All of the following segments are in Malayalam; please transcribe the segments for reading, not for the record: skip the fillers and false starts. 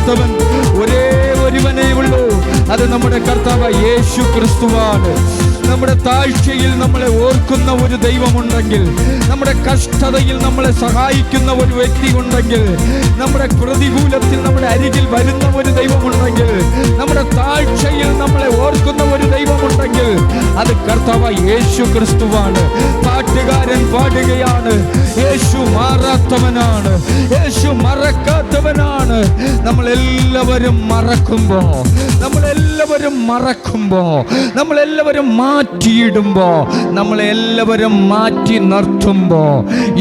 മാറാത്തവൻ ഒരേ ഒരുവനേ ഉള്ളൂ. അത് നമ്മുടെ കർത്താവ് യേശു ക്രിസ്തുവാണ്. നമ്മുടെ താഴ്ചയിൽ നമ്മളെ ഓർക്കുന്ന ഒരു ദൈവമുണ്ടെങ്കിൽ, നമ്മുടെ കഷ്ടതയിൽ നമ്മളെ സഹായിക്കുന്ന ഒരു വ്യക്തി ഉണ്ടെങ്കിൽ, നമ്മുടെ പ്രതികൂലത്തിൽ നമ്മുടെ അരികിൽ വരുന്ന ഒരു ദൈവമുണ്ടെങ്കിൽ, നമ്മുടെ താഴ്ചയിൽ നമ്മളെ ഓർക്കുന്ന ഒരു ദൈവമുണ്ടെങ്കിൽ, അത് കർത്താവ് യേശു ക്രിസ്തുവാണ്. പാട്ടുകാരൻ പാടുകയാണ്, യേശു മാറാത്തവനാണ്, യേശു മറക്കാത്തവനാണ്. നമ്മളെല്ലാവരും മറക്കുമ്പോ, നമ്മളെല്ലാവരും മാറ്റിയിടുമ്പോ, നമ്മളെല്ലാവരും മാറ്റി നിർത്തുമ്പോ,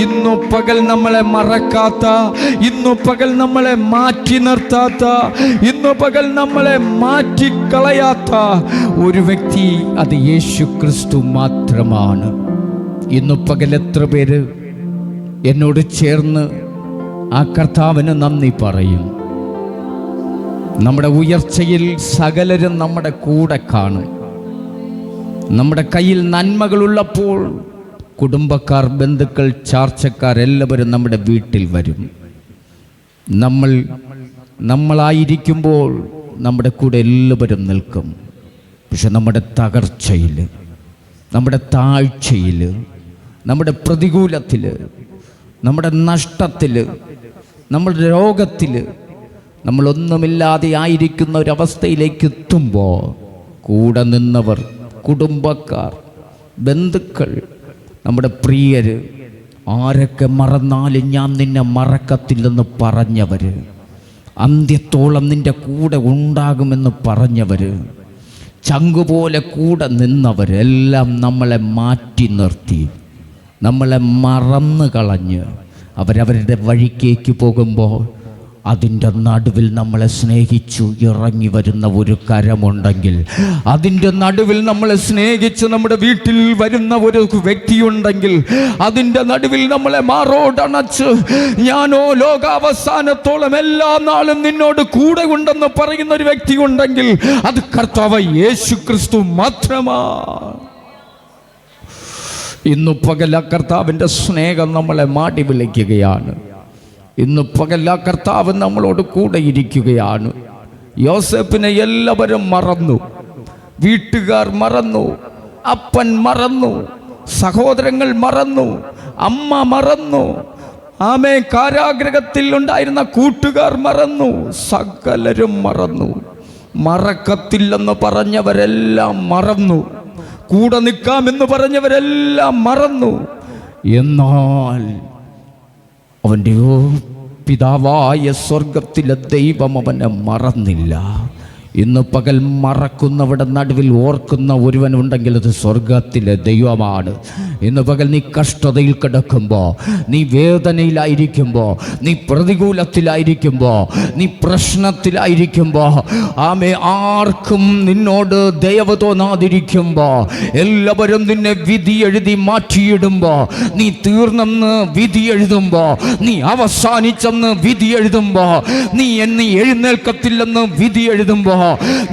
ഇന്നു പകൽ നമ്മളെ മറക്കാത്ത, ഇന്നു പകൽ നമ്മളെ മാറ്റി നിർത്താത്ത, ഇന്നു പകൽ നമ്മളെ മാറ്റിക്കളയാത്ത ഒരു വ്യക്തി അത് യേശു ക്രിസ്തു മാത്രമാണ്. ഇന്നു പകൽ എത്ര പേര് എന്നോട് ചേർന്ന് ആ കർത്താവിന് നന്ദി പറയും? നമ്മുടെ ഉയർച്ചയിൽ സകലരും നമ്മുടെ കൂടെ കാണും. നമ്മുടെ കയ്യിൽ നന്മകളുള്ളപ്പോൾ കുടുംബക്കാർ, ബന്ധുക്കൾ, ചാർച്ചക്കാർ എല്ലാവരും നമ്മുടെ വീട്ടിൽ വരും. നമ്മളായിരിക്കുമ്പോൾ നമ്മുടെ കൂടെ എല്ലാവരും നിൽക്കും. പക്ഷെ നമ്മുടെ തകർച്ചയിൽ, നമ്മുടെ താഴ്ചയിൽ, നമ്മുടെ പ്രതികൂലത്തിൽ, നമ്മുടെ നഷ്ടത്തിൽ, നമ്മുടെ രോഗത്തിൽ, നമ്മളൊന്നുമില്ലാതെ ആയിരിക്കുന്ന ഒരവസ്ഥയിലേക്ക് എത്തുമ്പോൾ കൂടെ നിന്നവർ, കുടുംബക്കാർ, ബന്ധുക്കൾ, നമ്മുടെ പ്രിയർ, ആരൊക്കെ മറന്നാലും ഞാൻ നിന്നെ മറക്കത്തില്ലെന്ന് പറഞ്ഞവർ, അന്ത്യത്തോളം നിൻ്റെ കൂടെ ഉണ്ടാകുമെന്ന് പറഞ്ഞവർ, ചങ്കുപോലെ കൂടെ നിന്നവരെല്ലാം നമ്മളെ മാറ്റി നിർത്തി, നമ്മളെ മറന്നു കളഞ്ഞ് അവരവരുടെ വഴിക്കേക്ക് പോകുമ്പോൾ അതിൻ്റെ നടുവിൽ നമ്മളെ സ്നേഹിച്ചു ഇറങ്ങി വരുന്ന ഒരു കരമുണ്ടെങ്കിൽ, അതിൻ്റെ നടുവിൽ നമ്മളെ സ്നേഹിച്ച് നമ്മുടെ വീട്ടിൽ വരുന്ന ഒരു വ്യക്തിയുണ്ടെങ്കിൽ, അതിൻ്റെ നടുവിൽ നമ്മളെ മാറോടണച്ച് ഞാനോ ലോകാവസാനത്തോളം എല്ലാ നാളും നിന്നോട് കൂടെ ഉണ്ടെന്ന് പറയുന്ന ഒരു വ്യക്തി ഉണ്ടെങ്കിൽ, അത് കർത്താവ് യേശു ക്രിസ്തു മാത്രമാണ്. ഇന്നു പകൽ കർത്താവിൻ്റെ സ്നേഹം നമ്മളെ മാടി വിളിക്കുകയാണ്. ഇന്ന് പകൽ കർത്താവ് നമ്മളോട് കൂടെ ഇരിക്കുകയാണ്. യോസേപ്പിനെ എല്ലാവരും മറന്നു, വീട്ടുകാർ മറന്നു, അപ്പൻ മറന്നു, സഹോദരങ്ങൾ മറന്നു, അമ്മ മറന്നു, കാരാഗ്രഹത്തിൽ ഉണ്ടായിരുന്ന കൂട്ടുകാർ മറന്നു, സകലരും മറന്നു. മറക്കത്തില്ലെന്ന് പറഞ്ഞവരെല്ലാം മറന്നു, കൂടെ നിൽക്കാമെന്ന് പറഞ്ഞവരെല്ലാം മറന്നു. എന്നാൽ അവൻ്റെ പിതാവായ സ്വർഗത്തിലെ ദൈവം അവനെ മറന്നില്ല. ഇന്ന് പകൽ മറക്കുന്നവരുടെ നടുവിൽ ഓർക്കുന്ന ഒരുവനുണ്ടെങ്കിൽ അത് സ്വർഗത്തിലെ ദൈവമാണ്. ഇന്ന് പകൽ നീ കഷ്ടതയിൽ കിടക്കുമ്പോൾ, നീ വേദനയിലായിരിക്കുമ്പോൾ, നീ പ്രതികൂലത്തിലായിരിക്കുമ്പോൾ, നീ പ്രശ്നത്തിലായിരിക്കുമ്പോൾ, ആർക്കും നിന്നോട് ദയവ് തോന്നാതിരിക്കുമ്പോൾ, എല്ലാവരും നിന്നെ വിധി എഴുതി മാറ്റിയിടുമ്പോൾ, നീ തീർന്നെന്ന് വിധി എഴുതുമ്പോൾ, നീ അവസാനിച്ചെന്ന് വിധി എഴുതുമ്പോൾ, നീ എഴുന്നേൽക്കത്തില്ലെന്ന് വിധി എഴുതുമ്പോൾ,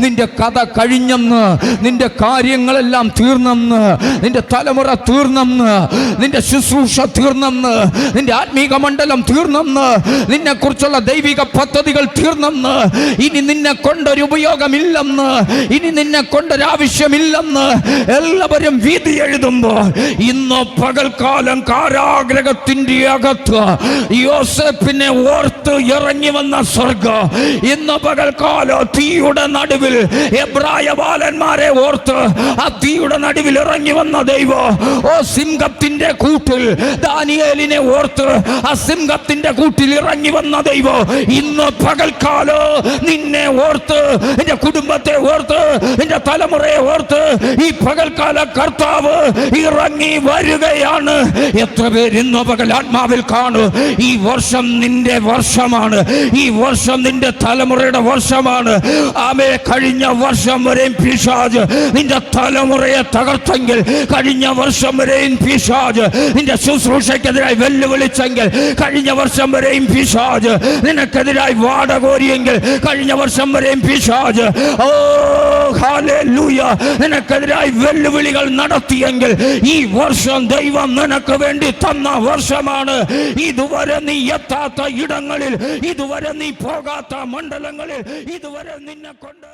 നിന്റെ കഥ കഴിഞ്ഞെന്ന്, നിന്റെ കാര്യങ്ങളെല്ലാം തീർന്നെന്ന്, നിന്റെ തലമുറ തീർന്നെന്ന്, നിന്റെ ശുശ്രൂഷ തീർന്നെന്ന്, നിന്റെ ആത്മീക മണ്ഡലം തീർന്നെന്ന്, നിന്നെ കുറിച്ചുള്ള ദൈവിക പദ്ധതികൾ തീർന്നെന്ന്, ഇനി നിന്നെ കൊണ്ടൊരു ഉപയോഗമില്ലെന്ന്, ഇനി നിന്നെ കൊണ്ടൊരാവശ്യമില്ലെന്ന് എല്ലാവരും വിധി എഴുതുമ്പോൾ, ഇന്ന് പകൽക്കാലം കാരാഗ്രഹത്തിന്റെ അകത്ത് യോസേപ്പിനെ ഓർത്ത് ഇറങ്ങി വന്ന സ്വർഗ്ഗം ഇന്ന് പകൽക്കാലം തീയുടെ നടുവിൽ എബ്രായ ബാലന്മാരെ ഓർത്ത് ആ തീയുടെ നടുവിൽ ഇറങ്ങി വന്ന ദൈവം, സിംഹത്തിന്റെ കൂട്ടിൽ ദാനിയേലിനെ ഓർത്ത് ആ സിംഹത്തിന്റെ കൂട്ടിൽ ഇറങ്ങി വന്ന ദൈവം ഇന്ന് പകൽക്കാലം നിന്നെ ഓർത്ത്, നിന്റെ കുടുംബത്തെ ഓർത്ത്, നിന്റെ തലമുറയെ ഓർത്ത് ഈ പകൽക്കാല കർത്താവ് ഇറങ്ങി വരികയാണ്. എത്ര പേര് ഇന്ന് പകൽ ആത്മാവിൽ കാണും, ഈ വർഷം നിന്റെ വർഷമാണ്, ഈ വർഷം നിന്റെ തലമുറയുടെ വർഷമാണ്. കഴിഞ്ഞ വർഷം വരെ പിശാച് നിന്റെ തലമുറയെ തകർത്തെങ്കിൽ, കഴിഞ്ഞ വർഷം വരെ വരെയും പിശാച് നിന്റെ ശുശ്രൂഷയ്ക്കെതിരായി വെല്ലുവിളിച്ചെങ്കിൽ, കഴിഞ്ഞ വർഷം വരെയും പിശാച് നിനക്കെതിരായി വാടകോരിയെങ്കിൽ, കഴിഞ്ഞ വർഷം വരെയും പിശാച് ഹല്ലേലൂയ നിനക്കെതിരായി വെല്ലുവിളികൾ നടത്തിയെങ്കിൽ, ഈ വർഷം ദൈവം നിനക്ക് വേണ്ടി തന്ന വർഷമാണ്. ഇതുവരെ നീ എത്താത്ത ഇടങ്ങളിൽ, ഇതുവരെ നീ പോകാത്ത മണ്ഡലങ്ങളിൽ, ഇതുവരെ നിന്നെ കൊണ്ട്